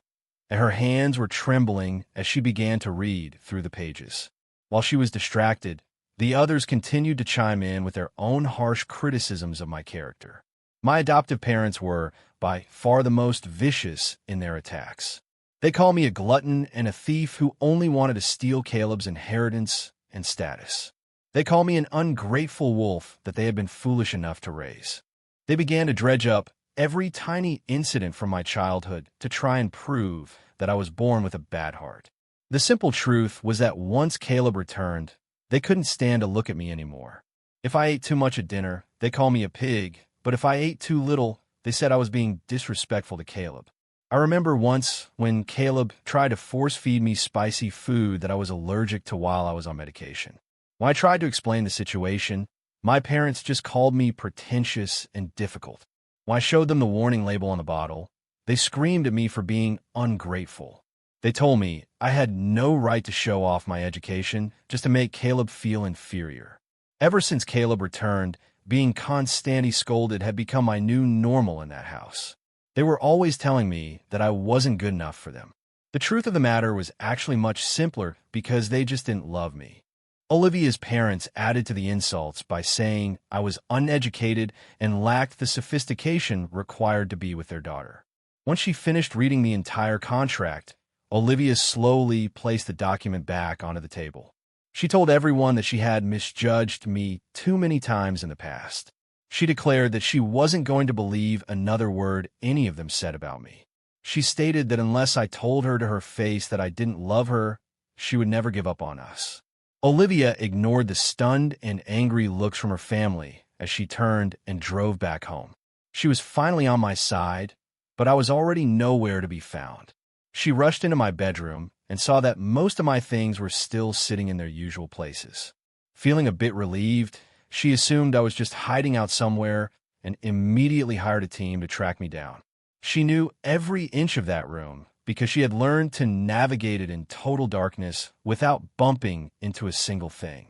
and her hands were trembling as she began to read through the pages. While she was distracted, the others continued to chime in with their own harsh criticisms of my character. My adoptive parents were, by far, the most vicious in their attacks. They called me a glutton and a thief who only wanted to steal Caleb's inheritance and status. They called me an ungrateful wolf that they had been foolish enough to raise. They began to dredge up every tiny incident from my childhood to try and prove that I was born with a bad heart. The simple truth was that once Caleb returned, they couldn't stand to look at me anymore. If I ate too much at dinner, they called me a pig, but if I ate too little, they said I was being disrespectful to Caleb. I remember once when Caleb tried to force-feed me spicy food that I was allergic to while I was on medication. When I tried to explain the situation, my parents just called me pretentious and difficult. When I showed them the warning label on the bottle, they screamed at me for being ungrateful. They told me I had no right to show off my education just to make Caleb feel inferior. Ever since Caleb returned, being constantly scolded had become my new normal in that house. They were always telling me that I wasn't good enough for them. The truth of the matter was actually much simpler because they just didn't love me. Olivia's parents added to the insults by saying I was uneducated and lacked the sophistication required to be with their daughter. Once she finished reading the entire contract, Olivia slowly placed the document back onto the table. She told everyone that she had misjudged me too many times in the past. She declared that she wasn't going to believe another word any of them said about me. She stated that unless I told her to her face that I didn't love her, she would never give up on us. Olivia ignored the stunned and angry looks from her family as she turned and drove back home. She was finally on my side, but I was already nowhere to be found. She rushed into my bedroom and saw that most of my things were still sitting in their usual places. Feeling a bit relieved, she assumed I was just hiding out somewhere and immediately hired a team to track me down. She knew every inch of that room because she had learned to navigate it in total darkness without bumping into a single thing.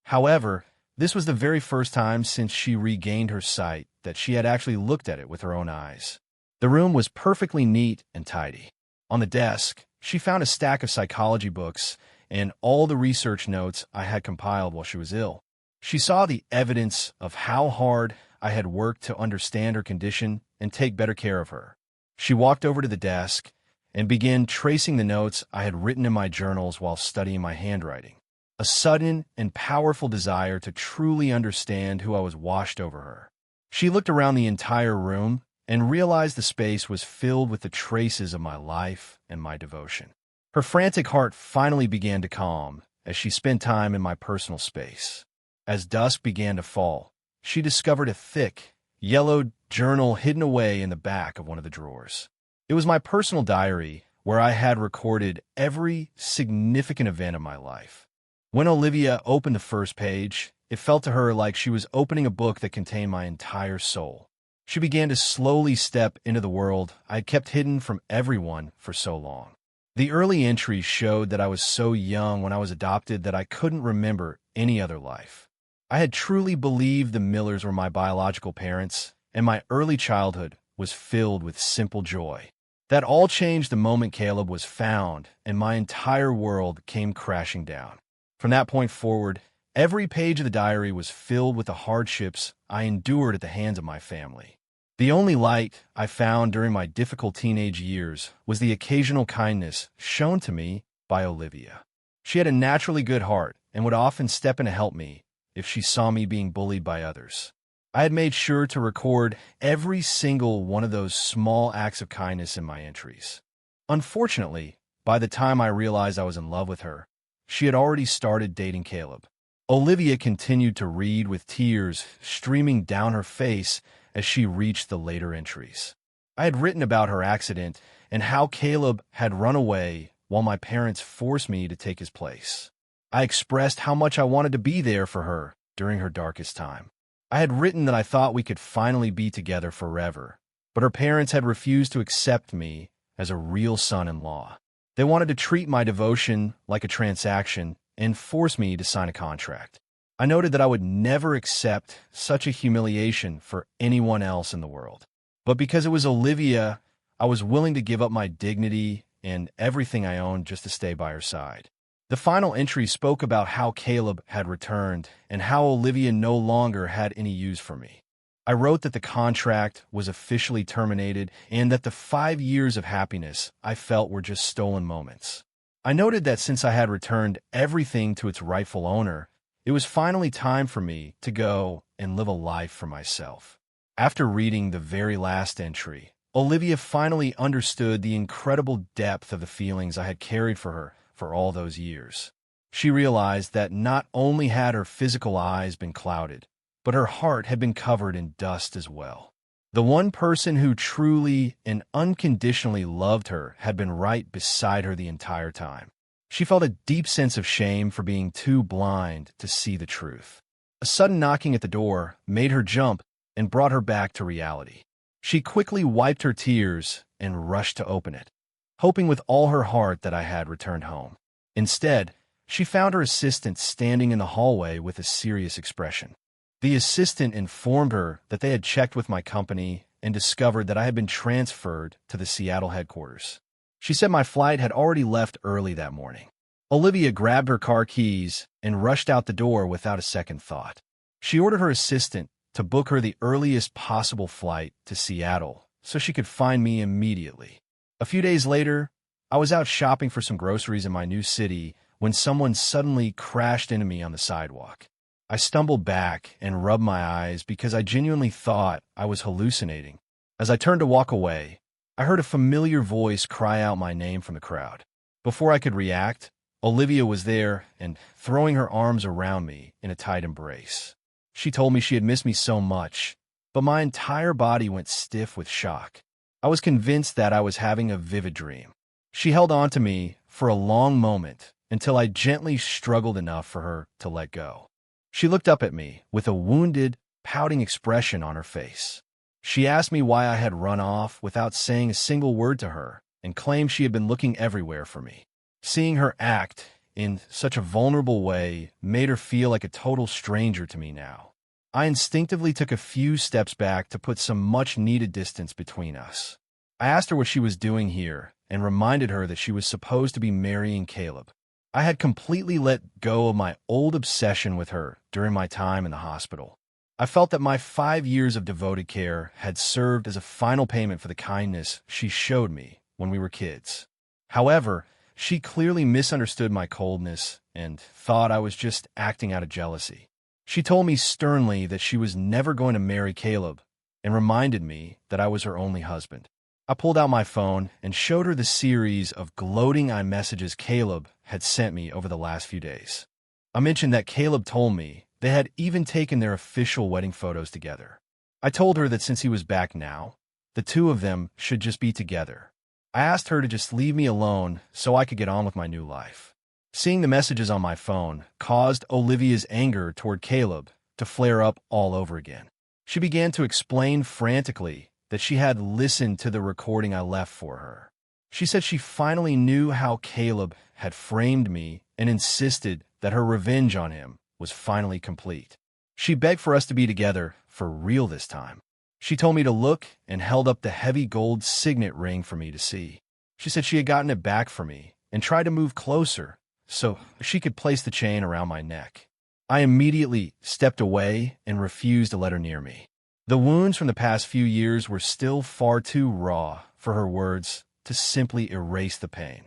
However, this was the very first time since she regained her sight that she had actually looked at it with her own eyes. The room was perfectly neat and tidy. On the desk, she found a stack of psychology books and all the research notes I had compiled while she was ill. She saw the evidence of how hard I had worked to understand her condition and take better care of her. She walked over to the desk and began tracing the notes I had written in my journals while studying my handwriting. A sudden and powerful desire to truly understand who I was washed over her. She looked around the entire room and realized the space was filled with the traces of my life and my devotion. Her frantic heart finally began to calm as she spent time in my personal space. As dusk began to fall, she discovered a thick, yellowed journal hidden away in the back of one of the drawers. It was my personal diary where I had recorded every significant event of my life. When Olivia opened the first page, it felt to her like she was opening a book that contained my entire soul. She began to slowly step into the world I had kept hidden from everyone for so long. The early entries showed that I was so young when I was adopted that I couldn't remember any other life. I had truly believed the Millers were my biological parents, and my early childhood was filled with simple joy. That all changed the moment Caleb was found, and my entire world came crashing down. From that point forward, every page of the diary was filled with the hardships I endured at the hands of my family. The only light I found during my difficult teenage years was the occasional kindness shown to me by Olivia. She had a naturally good heart and would often step in to help me if she saw me being bullied by others. I had made sure to record every single one of those small acts of kindness in my entries. Unfortunately, by the time I realized I was in love with her, she had already started dating Caleb. Olivia continued to read with tears streaming down her face as she reached the later entries. I had written about her accident and how Caleb had run away while my parents forced me to take his place. I expressed how much I wanted to be there for her during her darkest time. I had written that I thought we could finally be together forever, but her parents had refused to accept me as a real son-in-law. They wanted to treat my devotion like a transaction and force me to sign a contract. I noted that I would never accept such a humiliation for anyone else in the world. But because it was Olivia, I was willing to give up my dignity and everything I owned just to stay by her side. The final entry spoke about how Caleb had returned and how Olivia no longer had any use for me. I wrote that the contract was officially terminated and that the 5 years of happiness I felt were just stolen moments. I noted that since I had returned everything to its rightful owner, it was finally time for me to go and live a life for myself. After reading the very last entry, Olivia finally understood the incredible depth of the feelings I had carried for her for all those years. She realized that not only had her physical eyes been clouded, but her heart had been covered in dust as well. The one person who truly and unconditionally loved her had been right beside her the entire time. She felt a deep sense of shame for being too blind to see the truth. A sudden knocking at the door made her jump and brought her back to reality. She quickly wiped her tears and rushed to open it, hoping with all her heart that I had returned home. Instead, she found her assistant standing in the hallway with a serious expression. The assistant informed her that they had checked with my company and discovered that I had been transferred to the Seattle headquarters. She said my flight had already left early that morning. Olivia grabbed her car keys and rushed out the door without a second thought. She ordered her assistant to book her the earliest possible flight to Seattle so she could find me immediately. A few days later, I was out shopping for some groceries in my new city when someone suddenly crashed into me on the sidewalk. I stumbled back and rubbed my eyes because I genuinely thought I was hallucinating. As I turned to walk away, I heard a familiar voice cry out my name from the crowd. Before I could react, Olivia was there and throwing her arms around me in a tight embrace. She told me she had missed me so much, but my entire body went stiff with shock. I was convinced that I was having a vivid dream. She held on to me for a long moment until I gently struggled enough for her to let go. She looked up at me with a wounded, pouting expression on her face. She asked me why I had run off without saying a single word to her and claimed she had been looking everywhere for me. Seeing her act in such a vulnerable way made her feel like a total stranger to me now. I instinctively took a few steps back to put some much-needed distance between us. I asked her what she was doing here and reminded her that she was supposed to be marrying Caleb. I had completely let go of my old obsession with her during my time in the hospital. I felt that my 5 years of devoted care had served as a final payment for the kindness she showed me when we were kids. However, she clearly misunderstood my coldness and thought I was just acting out of jealousy. She told me sternly that she was never going to marry Caleb and reminded me that I was her only husband. I pulled out my phone and showed her the series of gloating iMessages Caleb had sent me over the last few days. I mentioned that Caleb told me they had even taken their official wedding photos together. I told her that since he was back now, the two of them should just be together. I asked her to just leave me alone so I could get on with my new life. Seeing the messages on my phone caused Olivia's anger toward Caleb to flare up all over again. She began to explain frantically that she had listened to the recording I left for her. She said she finally knew how Caleb had framed me and insisted that her revenge on him was finally complete. She begged for us to be together for real this time. She told me to look and held up the heavy gold signet ring for me to see. She said she had gotten it back for me and tried to move closer so she could place the chain around my neck. I immediately stepped away and refused to let her near me. The wounds from the past few years were still far too raw for her words to simply erase the pain.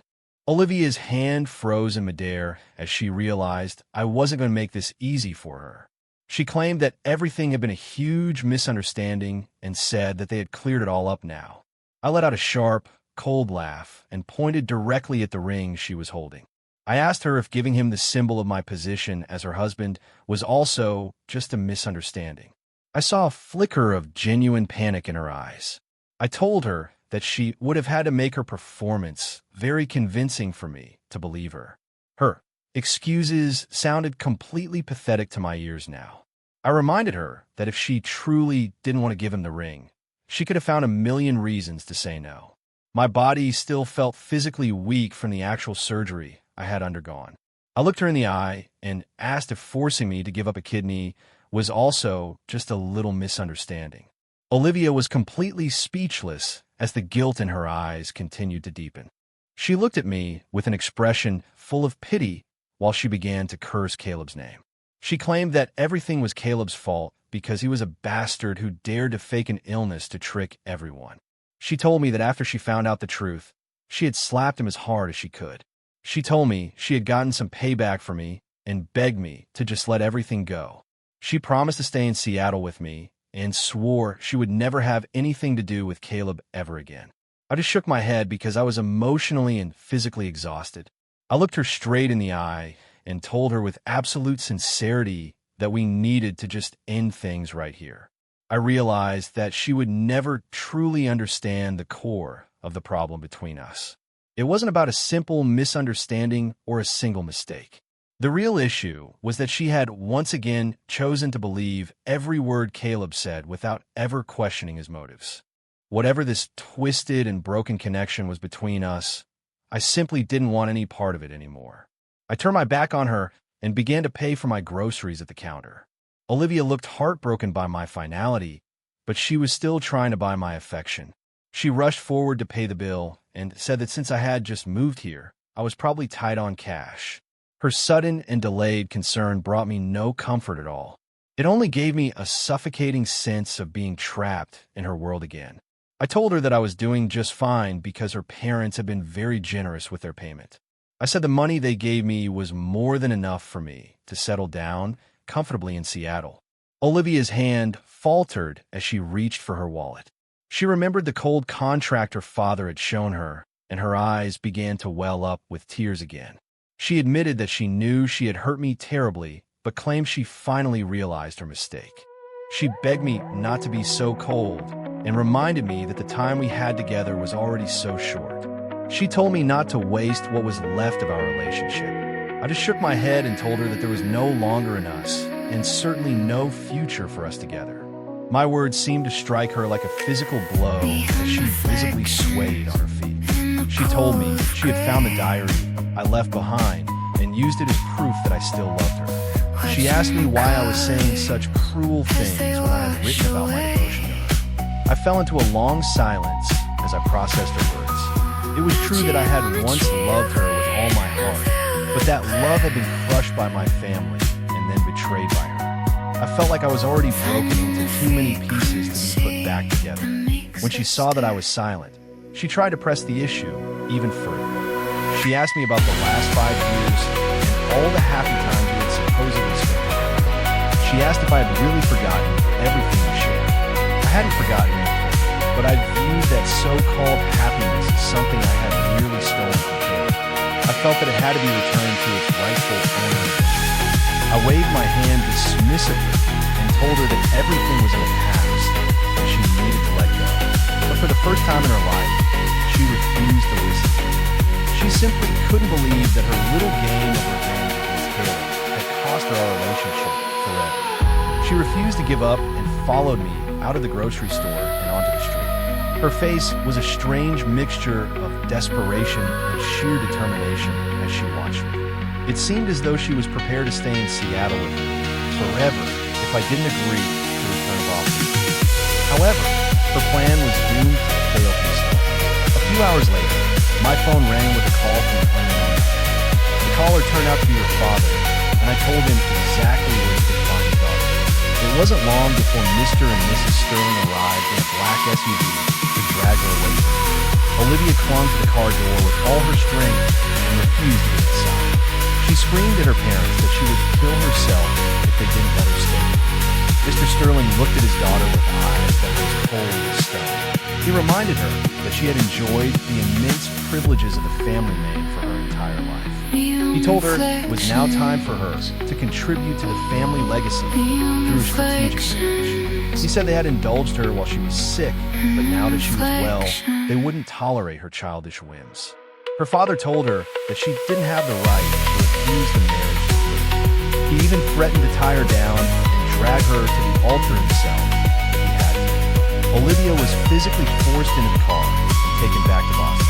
Olivia's hand froze in midair as she realized I wasn't going to make this easy for her. She claimed that everything had been a huge misunderstanding and said that they had cleared it all up now. I let out a sharp, cold laugh and pointed directly at the ring she was holding. I asked her if giving him the symbol of my position as her husband was also just a misunderstanding. I saw a flicker of genuine panic in her eyes. I told her that she would have had to make her performance very convincing for me to believe her. Her excuses sounded completely pathetic to my ears now. I reminded her that if she truly didn't want to give him the ring, she could have found a million reasons to say no. My body still felt physically weak from the actual surgery I had undergone. I looked her in the eye and asked if forcing me to give up a kidney was also just a little misunderstanding. Olivia was completely speechless as the guilt in her eyes continued to deepen. She looked at me with an expression full of pity while she began to curse Caleb's name. She claimed that everything was Caleb's fault because he was a bastard who dared to fake an illness to trick everyone. She told me that after she found out the truth, she had slapped him as hard as she could. She told me she had gotten some payback for me and begged me to just let everything go. She promised to stay in Seattle with me and swore she would never have anything to do with Caleb ever again. I just shook my head because I was emotionally and physically exhausted. I looked her straight in the eye and told her with absolute sincerity that we needed to just end things right here. I realized that she would never truly understand the core of the problem between us. It wasn't about a simple misunderstanding or a single mistake. The real issue was that she had once again chosen to believe every word Caleb said without ever questioning his motives. Whatever this twisted and broken connection was between us, I simply didn't want any part of it anymore. I turned my back on her and began to pay for my groceries at the counter. Olivia looked heartbroken by my finality, but she was still trying to buy my affection. She rushed forward to pay the bill and said that since I had just moved here, I was probably tight on cash. Her sudden and delayed concern brought me no comfort at all. It only gave me a suffocating sense of being trapped in her world again. I told her that I was doing just fine because her parents had been very generous with their payment. I said the money they gave me was more than enough for me to settle down comfortably in Seattle. Olivia's hand faltered as she reached for her wallet. She remembered the cold contract her father had shown her, and her eyes began to well up with tears again. She admitted that she knew she had hurt me terribly, but claimed she finally realized her mistake. She begged me not to be so cold and reminded me that the time we had together was already so short. She told me not to waste what was left of our relationship. I just shook my head and told her that there was no longer in us and certainly no future for us together. My words seemed to strike her like a physical blow as she visibly swayed on her feet. She told me she had found the diary I left behind and used it as proof that I still loved her. She asked me why I was saying such cruel things when I had written about my devotion to her. I fell into a long silence as I processed her words. It was true that I had once loved her with all my heart, But that love had been crushed by my family and then betrayed by her. I felt like I was already broken into too many pieces to be put back together. When she saw that I was silent, she tried to press the issue even further. She asked me about the last 5 years and all the happy times we had supposedly spent together. She asked if I had really forgotten everything we shared. I hadn't forgotten anything, but I viewed that so-called happiness as something I had merely stolen from her. I felt that it had to be returned to its rightful owner. I waved my hand dismissively and told her that everything was in the past and she needed to let go. But for the first time in her life, she refused to listen. She simply couldn't believe that her little game of revenge against Caleb had cost her our relationship forever. She refused to give up and followed me out of the grocery store and onto the street. Her face was a strange mixture of desperation and sheer determination as she watched me. It seemed as though she was prepared to stay in Seattle with me forever if I didn't agree to return to Boston. However, her plan was doomed to fail herself. A few hours later, my phone rang with a call from an unknown number. The caller turned out to be her father, and I told him exactly where he could find his daughter. It wasn't long before Mr. and Mrs. Sterling arrived in a black SUV to drag her away from me. Olivia clung to the car door with all her strength and refused to get inside. She screamed at her parents that she would kill herself if they didn't let her stay. Mr. Sterling looked at his daughter with eyes that were as cold as stone. He reminded her that she had enjoyed the immense privileges of the family name for her entire life. He told her it was now time for her to contribute to the family legacy through strategic marriage. He said they had indulged her while she was sick, but now that she was well, they wouldn't tolerate her childish whims. Her father told her that she didn't have the right to refuse the marriage to him. He even threatened to tie her down and drag her to the altar himself if he had to. Olivia was physically forced into the car and taken back to Boston.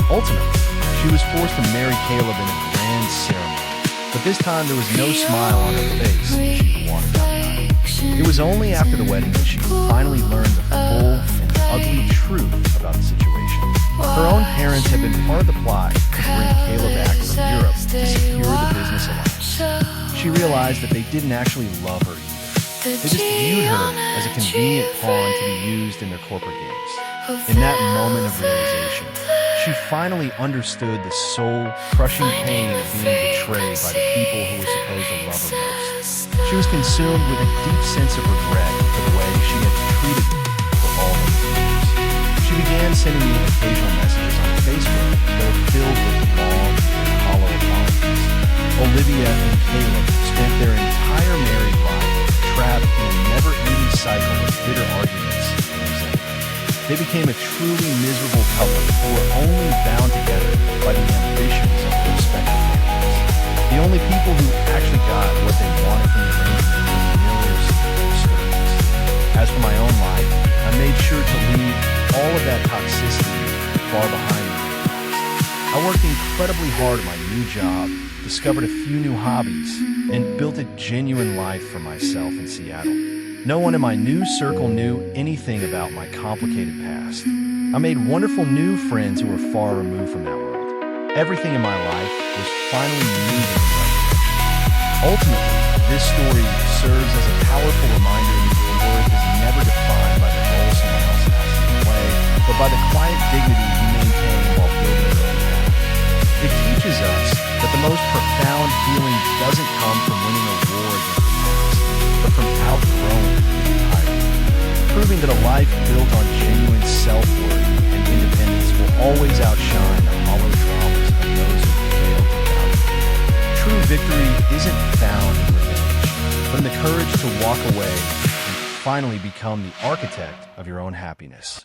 Ultimately, she was forced to marry Caleb in a grand ceremony. But this time there was no smile on her face as she walked down the aisle. It was only after the wedding that she finally learned the full and ugly truth about the situation. Her own parents had been part of the plot to bring Caleb back from Europe to secure the business alliance. She realized that they didn't actually love her either. They just viewed her as a convenient pawn to be used in their corporate games. In that moment of realization, she finally understood the soul-crushing pain of being betrayed by the people who were supposed to love her most. She was consumed with a deep sense of regret for the way she had treated me for all those years. She began sending me occasional messages on Facebook that were filled with long and hollow apologies. Olivia and Caleb spent their entire married life trapped in a never-ending cycle of bitter arguments and resentment. They became a truly miserable couple who were only bound together by the ambitions of their respective families. The only people who actually got what they wanted from the arrangement were the Millers and Sterlings. As for my own life, I made sure to leave all of that toxicity far behind me. I worked incredibly hard at my new job, discovered a few new hobbies, and built a genuine life for myself in Seattle. No one in my new circle knew anything about my complicated past. I made wonderful new friends who were far removed from that world. Everything in my life was finally moving in the right direction. Ultimately, this story serves as a powerful reminder that your worth is never defined by the role someone else has to play, but by the quiet dignity you maintain while building your own path. It teaches us that the most profound healing doesn't come from winning a war against the past, but from outgrowing it entirely. Proving that a life built on genuine self-worth and independence will always outshine the hollow dramas of those who fail to value it. True victory isn't found in revenge, but in the courage to walk away and finally become the architect of your own happiness.